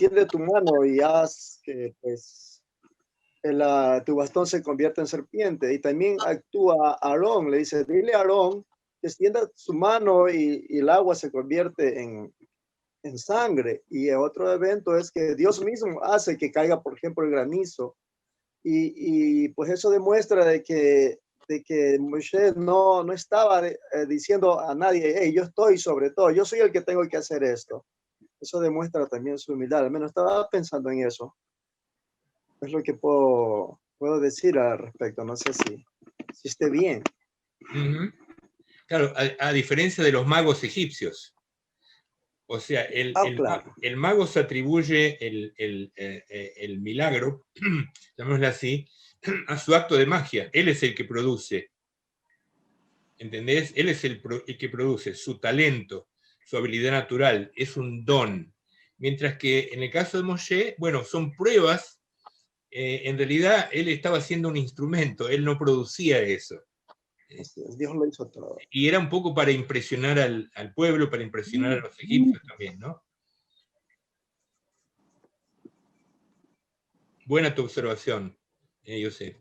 extiende tu mano y haz que pues tu bastón se convierta en serpiente. Y también actúa Aarón, le dice, dile a Aarón que extienda su mano y el agua se convierte en sangre. Y otro evento es que Dios mismo hace que caiga, por ejemplo, el granizo. Y pues eso demuestra de que Moisés no estaba diciendo a nadie, hey, yo estoy sobre todo, yo soy el que tengo que hacer esto. Eso demuestra también su humildad. Al menos estaba pensando en eso. Es lo que puedo decir al respecto. No sé si esté bien. Uh-huh. Claro, a diferencia de los magos egipcios. O sea, Claro. el mago se atribuye el milagro, llamémoslo así, a su acto de magia. Él es el que produce. ¿Entendés? Él es el que produce su talento, su habilidad natural, es un don. Mientras que en el caso de Moshe, bueno, son pruebas. En realidad, él estaba haciendo un instrumento, él no producía eso. Dios lo hizo todo. Y era un poco para impresionar al pueblo, para impresionar a los egipcios también, ¿no? Buena tu observación, José.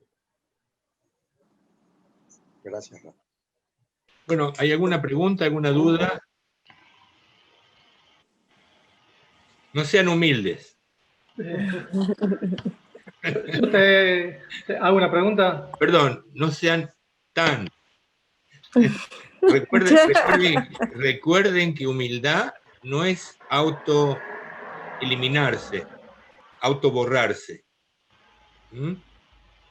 Gracias. Bueno, ¿hay alguna pregunta, alguna duda? No sean humildes. Yo te hago una pregunta. Perdón, no sean tan. Recuerden que humildad no es auto-eliminarse, auto-borrarse,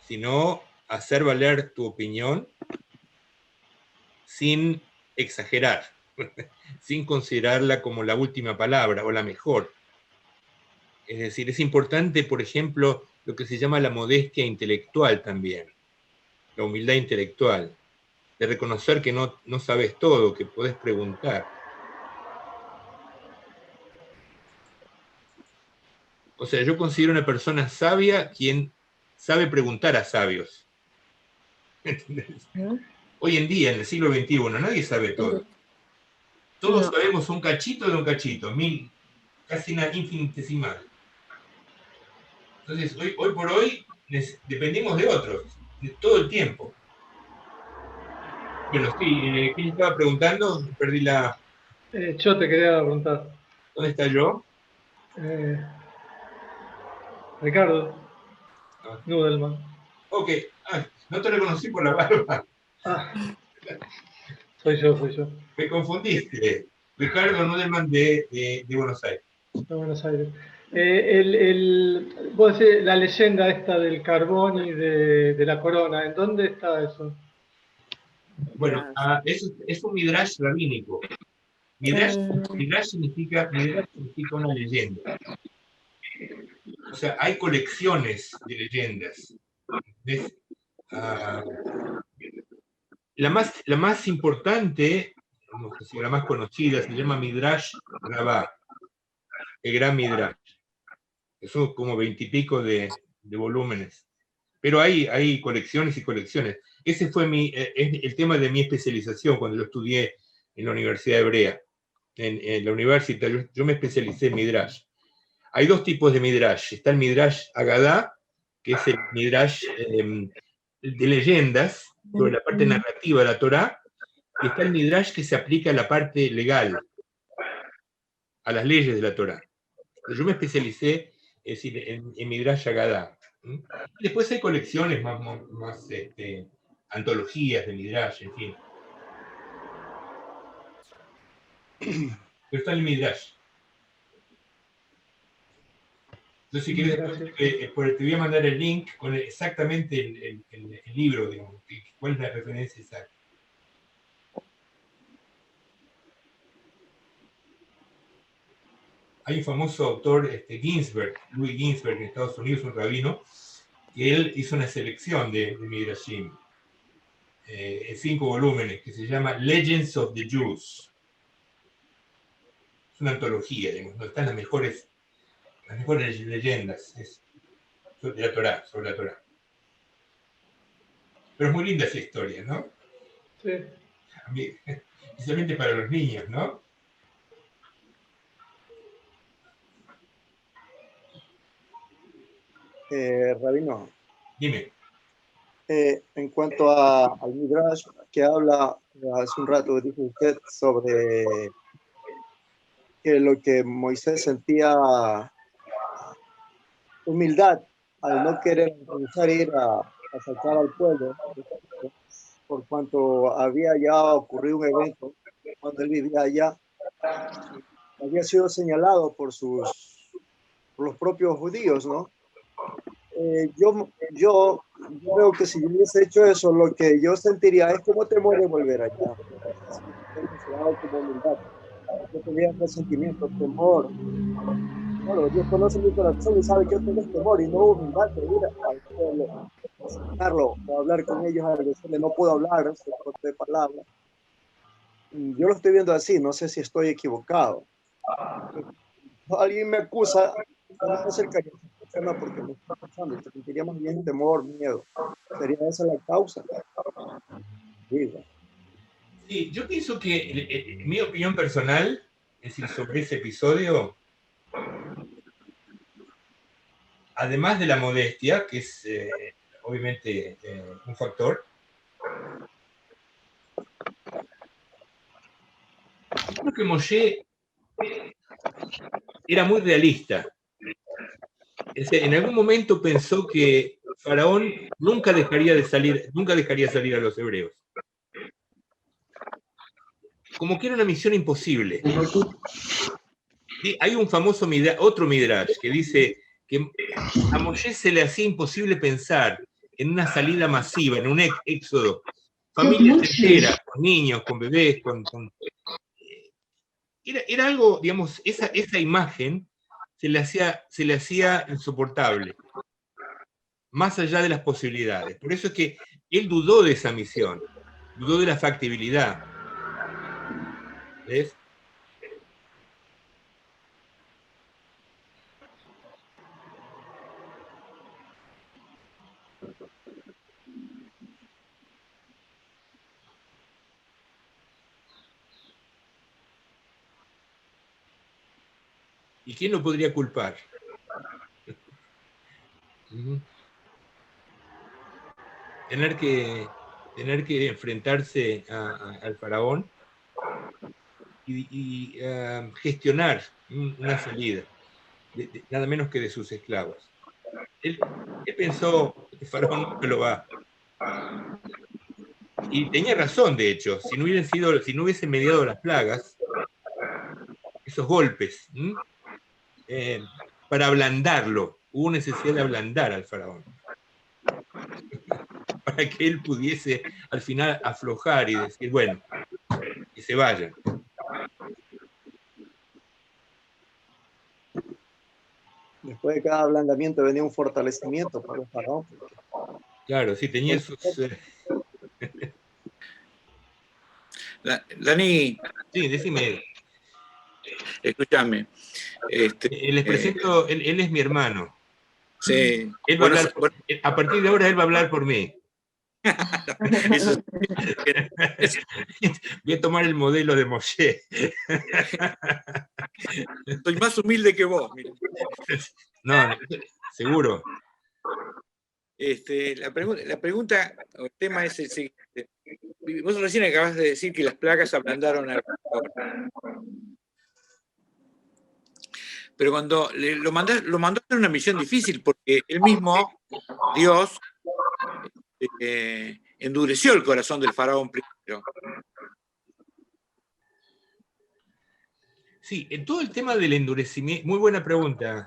sino hacer valer tu opinión sin exagerar, sin considerarla como la última palabra o la mejor. Es decir, es importante, por ejemplo, lo que se llama la modestia intelectual también, la humildad intelectual, de reconocer que no sabes todo, que podés preguntar. O sea, yo considero una persona sabia quien sabe preguntar a sabios. ¿Entendés? Hoy en día, en el siglo XXI, nadie sabe todo. Todos sabemos un cachito de un cachito, casi una infinitesimal. Entonces, hoy por hoy, dependemos de otros, de todo el tiempo. Bueno, sí, ¿quién estaba preguntando? Perdí la... Yo te quería preguntar. ¿Dónde está yo? Ricardo. Nudelman. Ok, no te reconocí por la barba. Soy yo. Me confundiste. Ricardo Nudelman de Buenos Aires. De Buenos Aires. Vos decís, la leyenda esta del carbón y de la corona, ¿en dónde está eso? Bueno, es un midrash rabínico. Midrash significa una leyenda. O sea, hay colecciones de leyendas. La más importante, la más conocida, se llama Midrash Rabá, el gran Midrash. Son como 20 y pico de volúmenes. Pero hay colecciones y colecciones. Ese fue el tema de mi especialización cuando yo estudié en la Universidad Hebrea. En la universidad yo me especialicé en Midrash. Hay dos tipos de Midrash. Está el Midrash Agadá, que es el Midrash de leyendas sobre la parte narrativa de la Torá, y está el Midrash que se aplica a la parte legal, a las leyes de la Torá. Yo me especialicé en Midrash Agadá. Después hay colecciones más antologías de Midrash, en fin. Pero está el Midrash. Entonces, si quieres, te voy a mandar el link con exactamente el libro, digamos, cuál es la referencia exacta. Hay un famoso autor, Louis Ginsberg, en Estados Unidos, un rabino, que él hizo una selección de Midrashim, en 5 volúmenes, que se llama Legends of the Jews. Es una antología, digamos, donde están las mejores leyendas sobre la Torá. Pero es muy linda esa historia, ¿no? Sí. Especialmente para los niños, ¿no? Rabino, Dime. en cuanto al Midrash que habla hace un rato, dijo usted sobre que lo que Moisés sentía humildad al no querer pensar ir a sacar al pueblo, por cuanto había ya ocurrido un evento cuando él vivía allá, había sido señalado por los propios judíos, ¿no? Yo creo que si yo hubiese hecho eso, lo que yo sentiría es como temor de volver allá. Es considerado como humildad. Yo tenía resentimiento, temor. Bueno, Dios conoce mi corazón y sabe que yo tengo temor y no humildad de ir al pueblo, a sacarlo o hablar con ellos, a decirle no puedo hablar, se corte de palabras. Yo lo estoy viendo así, no sé si estoy equivocado. Alguien me acusa, yo no me acercaría a esa persona porque me está acusando, sentiría más bien temor, miedo. ¿Sería esa la causa? Digo. Sí, yo pienso que mi opinión personal, es decir, sobre ese episodio, además de la modestia, que es obviamente un factor, yo creo que Moshe era muy realista. Es decir, en algún momento pensó que Faraón nunca dejaría salir a los hebreos. Como que era una misión imposible. Sí, hay un famoso otro Midrash que dice que a Moshe se le hacía imposible pensar en una salida masiva, en un éxodo. Familias enteras, con niños, con bebés, Era algo, digamos, esa imagen se le hacía insoportable, más allá de las posibilidades. Por eso es que él dudó de esa misión, dudó de la factibilidad. ¿Ves? ¿Y quién lo podría culpar? Tener que enfrentarse al faraón y gestionar una salida, nada menos que de sus esclavos. Él pensó, este faraón nunca lo va. Y tenía razón, de hecho, si no hubiesen mediado las plagas, esos golpes, para ablandarlo, hubo necesidad de ablandar al faraón, para que él pudiese al final aflojar y decir, bueno, que se vayan. Después de cada ablandamiento venía un fortalecimiento para el faraón. Claro, sí, tenía sus... Dani, Sí, decime. escúchame. Les presento, él es mi hermano. Sí, Él va a bueno, hablar, a partir de ahora él va a hablar por mí. eso Voy a tomar el modelo de Moshe. soy más humilde que vos. Mira. No, seguro. La pregunta o el tema es el siguiente. Vos recién acabas de decir que las plagas ablandaron al faraón. Pero cuando lo mandó a hacer una misión difícil, porque él mismo, Dios, endureció el corazón del faraón primero. Sí, en todo el tema del endurecimiento, muy buena pregunta.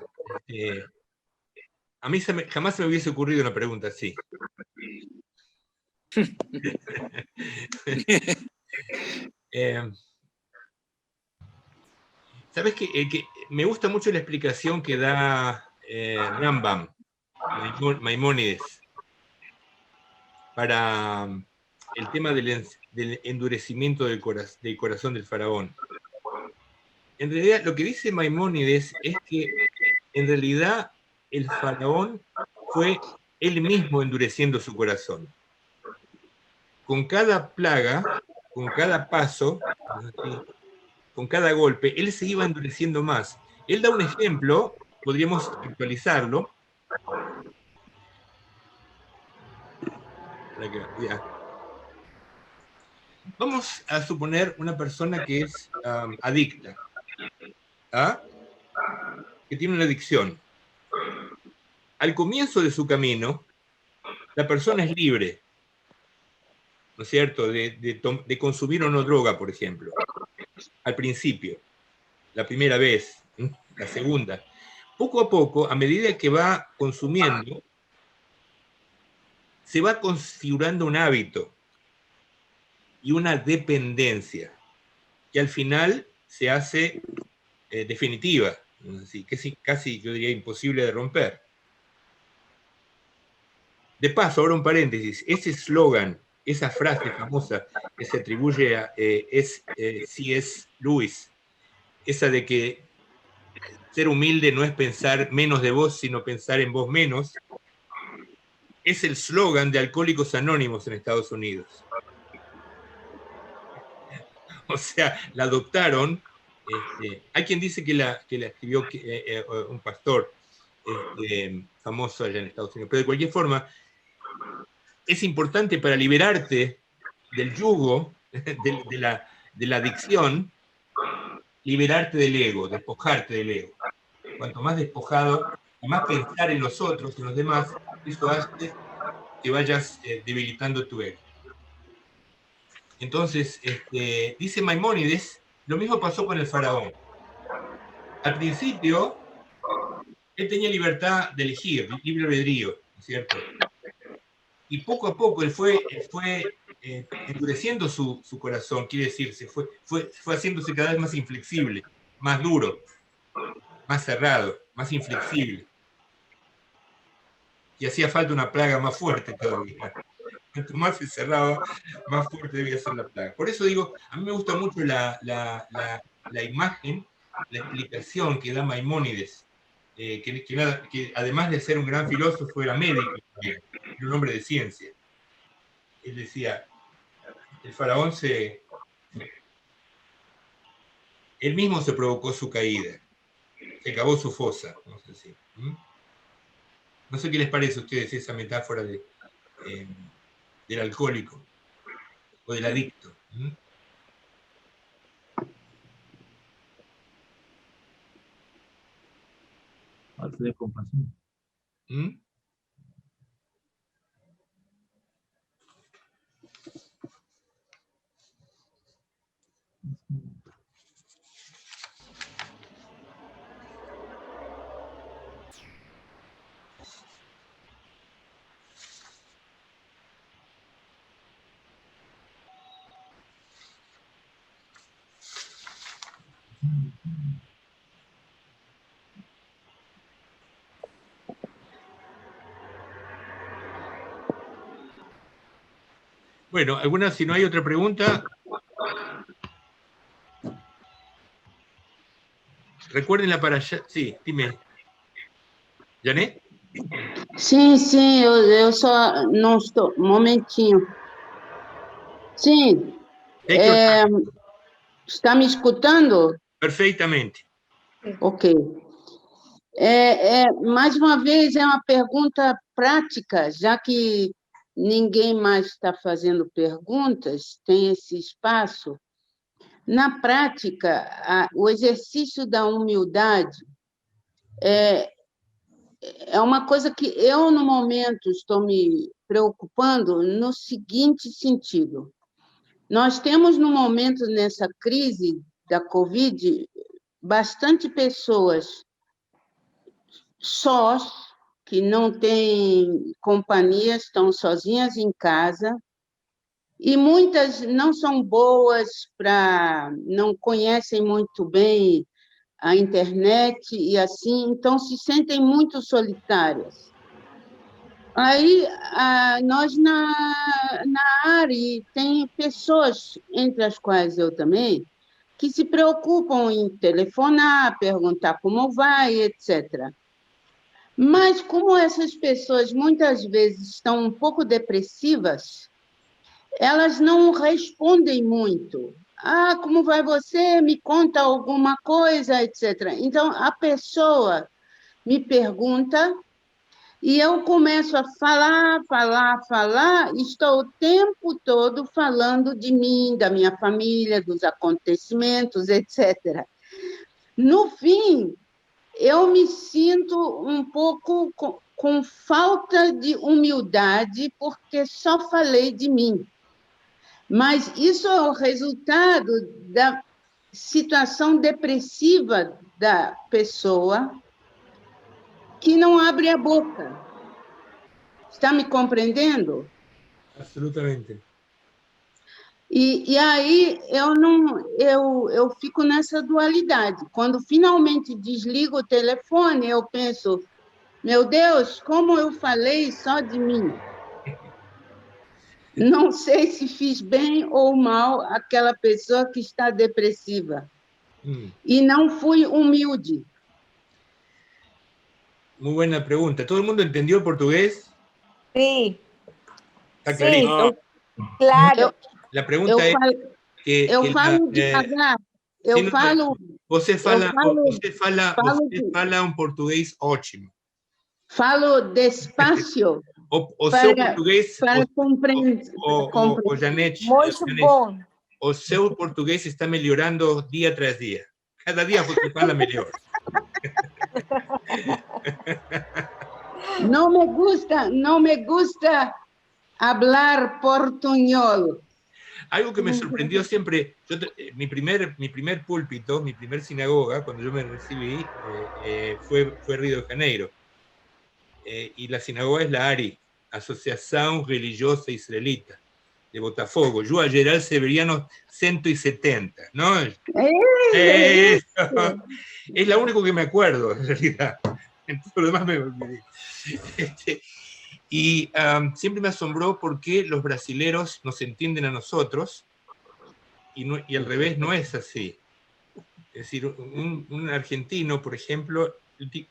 A mí jamás se me hubiese ocurrido una pregunta así. ¿Sabes qué? Que me gusta mucho la explicación que da Rambam, Maimónides, para el tema del endurecimiento del corazón del faraón. En realidad, lo que dice Maimónides es que en realidad el faraón fue él mismo endureciendo su corazón. Con cada plaga, con cada paso, con cada golpe, él se iba endureciendo más. Él da un ejemplo, podríamos actualizarlo, Ya. Vamos a suponer una persona que es adicta, ¿ah? Que tiene una adicción. Al comienzo de su camino, la persona es libre, ¿no es cierto?, de consumir o no droga, por ejemplo. Al principio, la primera vez, la segunda. Poco a poco, a medida que va consumiendo, se va configurando un hábito y una dependencia que al final se hace definitiva, así, que es casi, yo diría, imposible de romper. De paso, ahora un paréntesis, ese eslogan, esa frase famosa que se atribuye a C.S. Lewis, esa de que ser humilde no es pensar menos de vos, sino pensar en vos menos, es el eslogan de Alcohólicos Anónimos en Estados Unidos. O sea, la adoptaron. Hay quien dice que la escribió un pastor famoso allá en Estados Unidos, pero de cualquier forma, es importante para liberarte del yugo, de la adicción, liberarte del ego, despojarte del ego. Cuanto más despojado y más pensar en los otros, en los demás, eso hace que vayas debilitando tu ego. Entonces, dice Maimónides, lo mismo pasó con el faraón. Al principio, él tenía libertad de elegir, libre albedrío, ¿no es cierto? Y poco a poco él fue endureciendo su corazón, quiere decir, fue haciéndose cada vez más inflexible, más duro, más cerrado, más inflexible. Y hacía falta una plaga más fuerte todavía. Cuanto más se cerraba, más fuerte debía ser la plaga. Por eso digo, a mí me gusta mucho la imagen, la explicación que da Maimónides, que además de ser un gran filósofo, era médico también, era un hombre de ciencia. Él decía, el faraón él mismo se provocó su caída, se cavó su fosa, vamos a decir. No sé qué les parece a ustedes esa metáfora del alcohólico o del adicto. Falta de compasión. Bueno, si no hay otra pregunta, recuérdenla para allá. Sí, dime. ¿Janet? Sim, sim, eu só não estou. Um momentinho. Sim, Take your time. está me escutando? Perfeitamente. Ok. Mais uma vez, é uma pergunta prática, já que ninguém mais está fazendo perguntas, tem esse espaço. Na prática, o exercício da humildade é uma coisa que eu, no momento, estou me preocupando no seguinte sentido. Nós temos, no momento, nessa crise da Covid, bastante pessoas sós, que não têm companhia, estão sozinhas em casa, e muitas não são boas não conhecem muito bem a internet e assim, então se sentem muito solitárias. Aí, nós na área, tem pessoas, entre as quais eu também, que se preocupam em telefonar, perguntar como vai, etc. Mas, como essas pessoas muitas vezes estão um pouco depressivas, elas não respondem muito. Como vai você? Me conta alguma coisa, etc. Então, a pessoa me pergunta E eu começo a falar, e estou o tempo todo falando de mim, da minha família, dos acontecimentos, etc. No fim, eu me sinto um pouco com falta de humildade, porque só falei de mim. Mas isso é o resultado da situação depressiva da pessoa que não abre a boca. Está me compreendendo? Absolutamente. E aí eu fico nessa dualidade. Quando finalmente desligo o telefone, eu penso, meu Deus, como eu falei só de mim. Não sei se fiz bem ou mal àquela pessoa que está depressiva. Y no fui humilde. Muy buena pregunta. ¿Todo el mundo entendió el portugués? Sí, Está sí, clarísimo. claro. La pregunta es que Eu falo devagar. Eu falo... Você fala falo um português ótimo. Falo despacio. O seu português... Para compreender. O Janete, Muito bom. o seu português está melhorando dia tras dia. Cada dia você fala melhor. No me gusta hablar portuñol. Algo que me sorprendió siempre, mi primer púlpito, mi primer sinagoga, cuando yo me recibí, fue Río de Janeiro. Y la sinagoga es la ARI, Asociación Religiosa Israelita, de Botafogo. Yo a Geral Severiano 170, ¿no? Es la única que me acuerdo, en realidad. En todo lo demás me olvidé. Y siempre me asombró por qué los brasileros nos entienden a nosotros y al revés no es así. Es decir, un argentino, por ejemplo,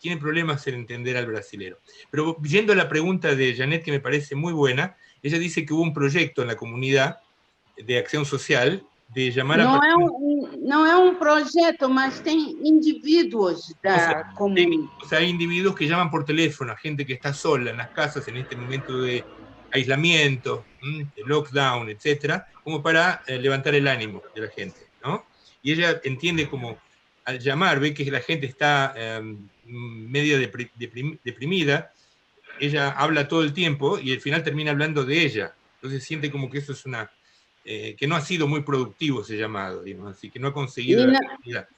tiene problemas en entender al brasilero. Pero yendo a la pregunta de Janet, que me parece muy buena, ella dice que hubo un proyecto en la comunidad de acción social de llamar a... No es un proyecto, mas tem individuos da comunidad. O sea, hay individuos que llaman por teléfono a gente que está sola en las casas en este momento de aislamiento, de lockdown, etcétera, como para levantar el ánimo de la gente, ¿no? Y ella entiende como, al llamar, ve que la gente está medio deprimida, ella habla todo el tiempo y al final termina hablando de ella. Entonces siente como que eso es una... que no ha sido muy productivo ese llamado, digamos, así que no ha conseguido la actividad.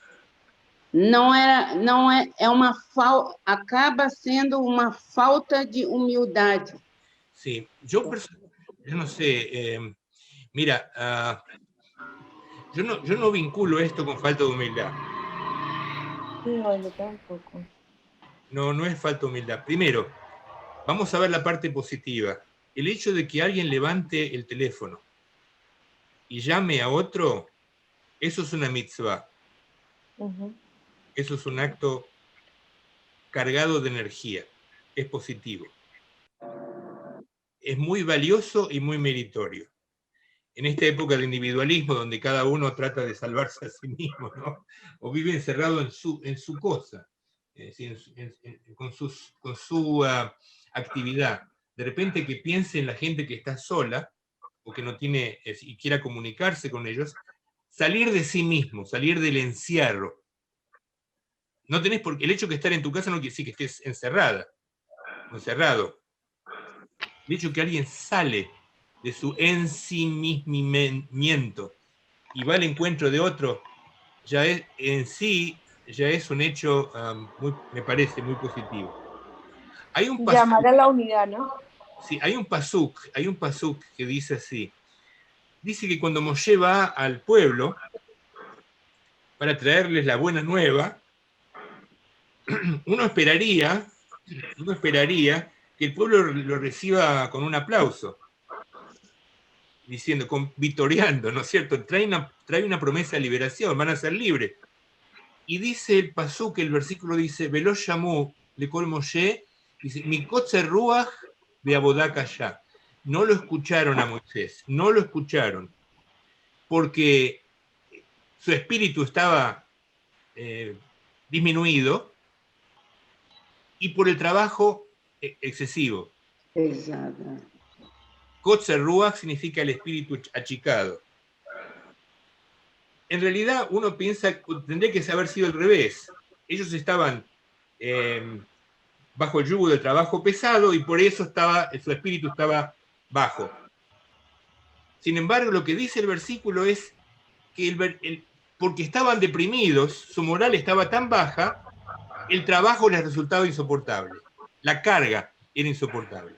Acaba sendo uma falta de humildade. Sí, yo no sé, mira, yo no vinculo esto con falta de humildad. No, yo tampoco. No es falta de humildad. Primero, vamos a ver la parte positiva. El hecho de que alguien levante el teléfono y llame a otro, eso es una mitzvah. Eso es un acto cargado de energía. Es positivo. Es muy valioso y muy meritorio. En esta época del individualismo, donde cada uno trata de salvarse a sí mismo, ¿no? O vive encerrado en su cosa, con su actividad. De repente que piense en la gente que está sola, o que no tiene, y quiera comunicarse con ellos, salir de sí mismo, salir del encierro. No tenés el hecho de estar en tu casa no quiere decir que estés encerrado. El hecho que alguien sale de su ensimismamiento y va al encuentro de otro, ya es en sí, ya es un hecho, me parece, muy positivo. Hay un pasuk, llamar a la unidad, ¿no? Sí, hay un pasuk que dice así. Dice que cuando Moshe va al pueblo para traerles la buena nueva, uno esperaría que el pueblo lo reciba con un aplauso, diciendo, vitoreando, ¿no es cierto? Trae una promesa de liberación, van a ser libres. Y dice el pasuk, el versículo dice, Velo llamó, le col Moshe, dice, Mikotze Ruach de Abodakaya. No lo escucharon a Moisés, no lo escucharon, porque su espíritu estaba disminuido y por el trabajo excesivo. Exato. Kotzer Ruach significa el espíritu achicado. En realidad uno piensa que tendría que haber sido al revés. Ellos estaban bajo el yugo del trabajo pesado y por eso su espíritu estaba bajo. Sin embargo, lo que dice el versículo es que porque estaban deprimidos, su moral estaba tan baja, el trabajo les resultaba insoportable. La carga era insoportable.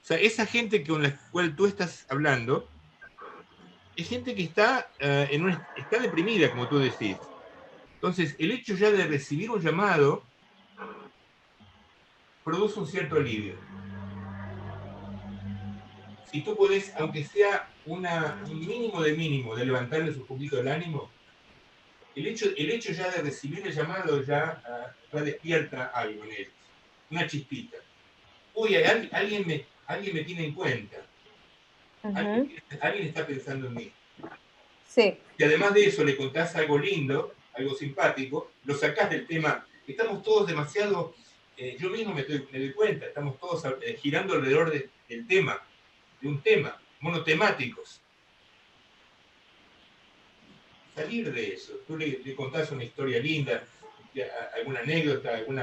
O sea, esa gente con la cual tú estás hablando es gente que está deprimida, como tú decís. Entonces, el hecho ya de recibir un llamado produce un cierto alivio. Si tú podés, aunque sea un mínimo de levantarles un poquito el ánimo, el hecho ya de recibir el llamado ya despierta algo en ellos, una chispita. Uy, alguien me tiene en cuenta, alguien está pensando en mí. Sí. Y además de eso le contás algo lindo, algo simpático, lo sacás del tema. Estamos todos demasiado, yo mismo me doy cuenta, estamos todos girando alrededor del tema, de un tema, monotemáticos. Salir de eso, tú le contás una historia linda, alguna anécdota, algún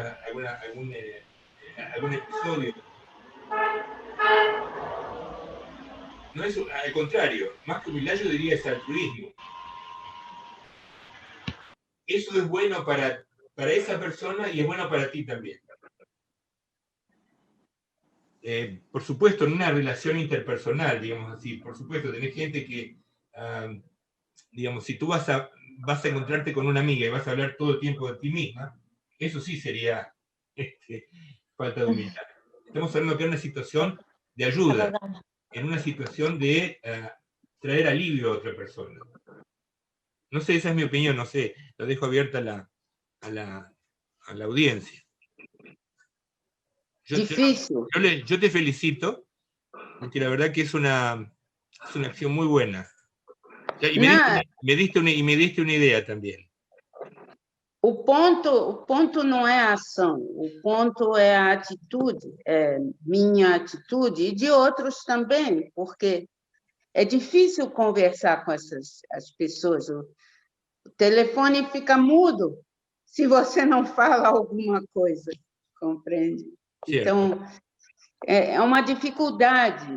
episodio. No es, al contrario, más que humildad yo diría es altruismo. Eso es bueno para esa persona y es bueno para ti también. Por supuesto, en una relación interpersonal, digamos así, por supuesto, tenés gente que, digamos, si tú vas a encontrarte con una amiga y vas a hablar todo el tiempo de ti misma, eso sí sería falta de humildad. Estamos hablando que es una situación de ayuda, en una situación de traer alivio a otra persona. No sé, esa es mi opinión, no sé, lo dejo abierta a la audiencia. Difícil. Yo te felicito, porque la verdad que es una acción muy buena. Y me diste una idea também. O ponto não é a ação, o ponto é a atitude, é minha atitude e de outros também, porque é difícil conversar com as pessoas. O telefone fica mudo se você não fala alguma coisa, compreende? Certo. Então, é uma dificuldade.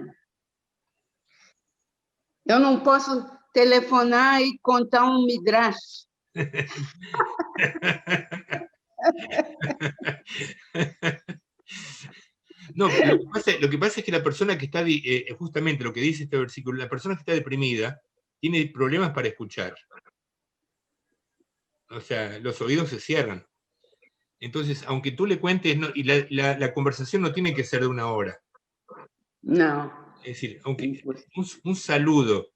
Eu não posso telefonar e contar um midrash. No, lo que pasa es que la persona que está, justamente lo que dice este versículo, la persona que está deprimida tiene problemas para escuchar. O sea, los oídos se cierran. Entonces, aunque tú le cuentes, y la conversación no tiene que ser de 1 hora. No. Es decir, aunque un saludo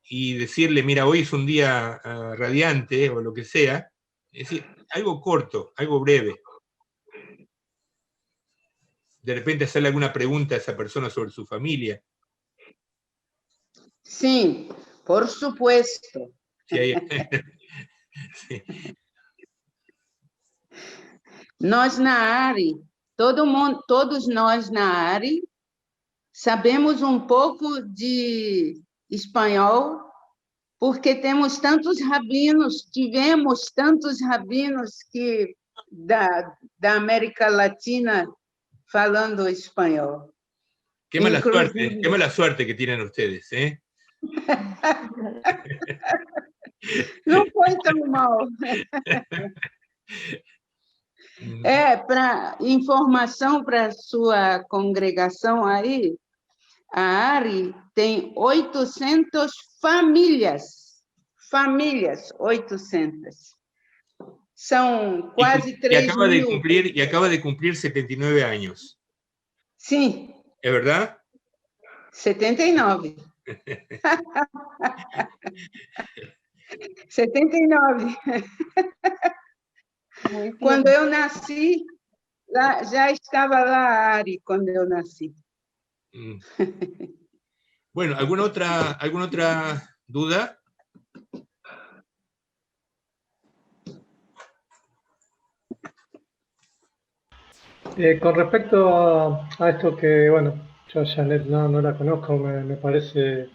y decirle, mira, hoy es un día radiante o lo que sea, es decir, algo corto, algo breve. De repente hacerle alguna pregunta a esa persona sobre su familia. Sim, por supuesto. Sí, sí. Nós na ARI, todos nós na ARI, sabemos um pouco de espanhol, porque tivemos tantos rabinos que da América Latina falando espanhol. Qué mala suerte que tienen ustedes, ¿eh? Não foi tão mal. Para informação para a sua congregação aí, a ARI tem 800 famílias. Famílias, 800. São quase 3 mil. Y acaba de cumplir 79 años. Sim. ¿Es verdad? 79. 79. Quando eu nasci, já estava lá a ARI, quando eu nasci. Bueno, ¿alguna otra duda? Con respecto a esto que, bueno, yo a Janet no la conozco, me parece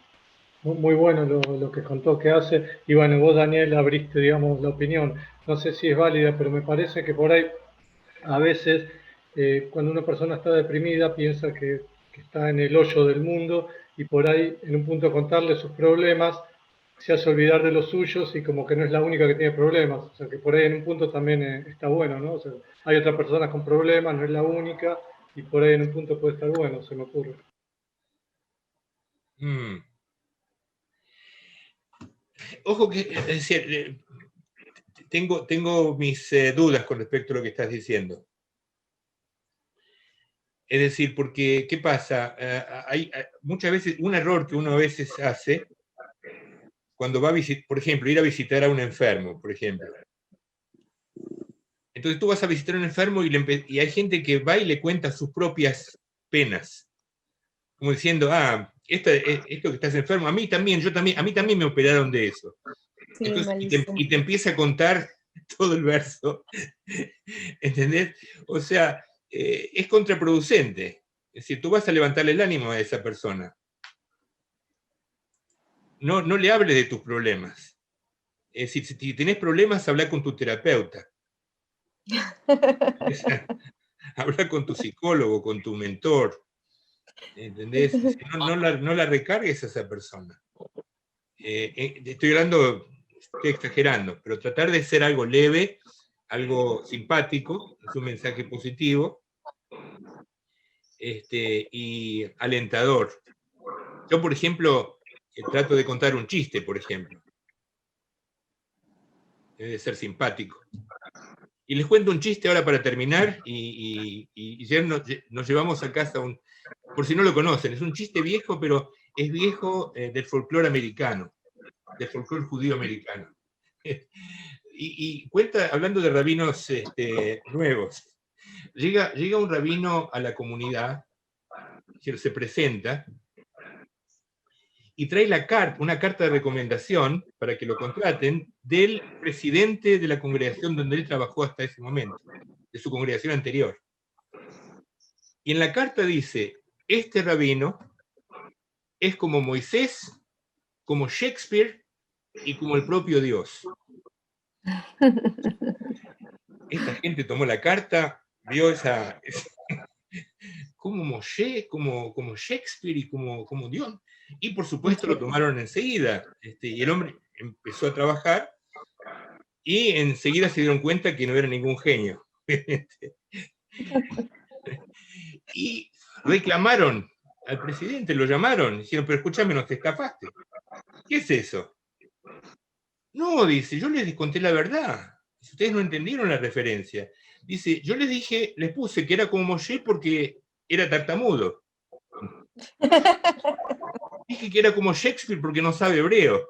muy bueno lo que contó que hace. Y bueno, vos, Daniel, abriste, digamos, la opinión. No sé si es válida, pero me parece que por ahí, a veces, cuando una persona está deprimida, piensa que está en el hoyo del mundo y por ahí, en un punto, contarle sus problemas, se hace olvidar de los suyos y como que no es la única que tiene problemas. O sea, que por ahí en un punto también está bueno, ¿no? O sea, hay otras personas con problemas, no es la única, y por ahí en un punto puede estar bueno, se me ocurre. Mm. Ojo que, es decir, tengo mis dudas con respecto a lo que estás diciendo. Es decir, porque, ¿qué pasa? Hay muchas veces, un error que uno a veces hace, cuando va a visitar, por ejemplo, ir a visitar a un enfermo, por ejemplo. Entonces tú vas a visitar a un enfermo y hay gente que va y le cuenta sus propias penas. Como diciendo, esto que estás enfermo, a mí también, a mí también me operaron de eso. Sí, Entonces, malísimo. y te empieza a contar todo el verso. ¿Entendés? O sea, es contraproducente. Es decir, tú vas a levantarle el ánimo a esa persona. No le hables de tus problemas. Es decir, si tenés problemas, habla con tu terapeuta. Habla con tu psicólogo, con tu mentor. ¿Entendés? No la recargues a esa persona. Estoy exagerando, pero tratar de ser algo leve, algo simpático, es un mensaje positivo, y alentador. Yo, por ejemplo, trato de contar un chiste, por ejemplo. Debe ser simpático. Y les cuento un chiste ahora para terminar, y ya nos llevamos a casa por si no lo conocen, es un chiste viejo, pero es viejo del folclore americano, del folclore judío americano. Y cuenta, hablando de rabinos nuevos, llega un rabino a la comunidad, se presenta, y trae una carta de recomendación para que lo contraten del presidente de la congregación donde él trabajó hasta ese momento, de su congregación anterior. Y en la carta dice, este rabino es como Moisés, como Shakespeare y como el propio Dios. Esta gente tomó la carta, vio como Moshe, como Shakespeare y como Dios. Y por supuesto lo tomaron enseguida. Y el hombre empezó a trabajar y enseguida se dieron cuenta que no era ningún genio. Y reclamaron al presidente, lo llamaron, dijeron, pero escúchame, nos estafaste. ¿Qué es eso? No, dice, yo les conté la verdad. Ustedes no entendieron la referencia. Dice, yo les dije, les puse que era como Moshe porque era tartamudo. Dije que era como Shakespeare porque no sabe hebreo.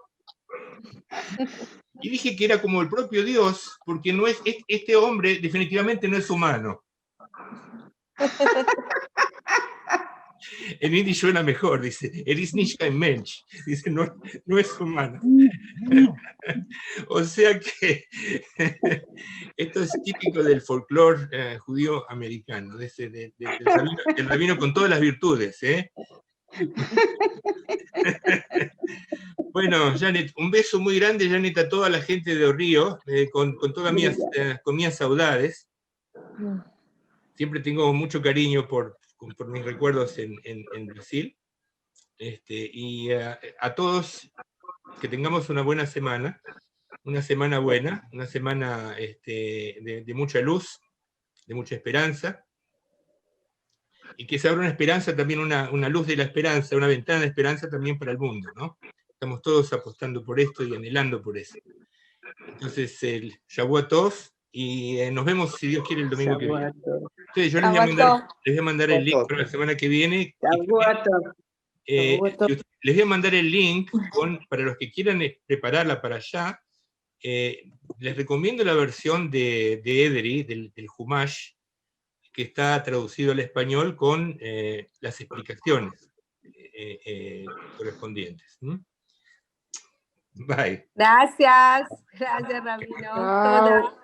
Y dije que era como el propio Dios porque no es, este hombre definitivamente no es humano. En hindi suena mejor, dice, is nicht kein Mensch. Dice, no es humano. O sea que esto es típico del folclore judío americano, del rabino con todas las virtudes. Bueno, Janet, un beso muy grande, Janet, a toda la gente de Río, con todas mis saudades. Siempre tengo mucho cariño por mis recuerdos en Brasil. Y a todos, que tengamos una buena semana buena, una semana de mucha luz, de mucha esperanza, y que se abra una esperanza también, una luz de la esperanza, una ventana de esperanza también para el mundo, ¿no? Estamos todos apostando por esto y anhelando por eso. Entonces, el Shavuot Tov, y nos vemos, si Dios quiere, el domingo que viene. Entonces, yo les voy a mandar el link para la semana que viene. Les voy a mandar el link para los que quieran prepararla para allá. Les recomiendo la versión de Ederi, del Humash, que está traducido al español con las explicaciones correspondientes. Bye. Gracias, Rabino. Toda.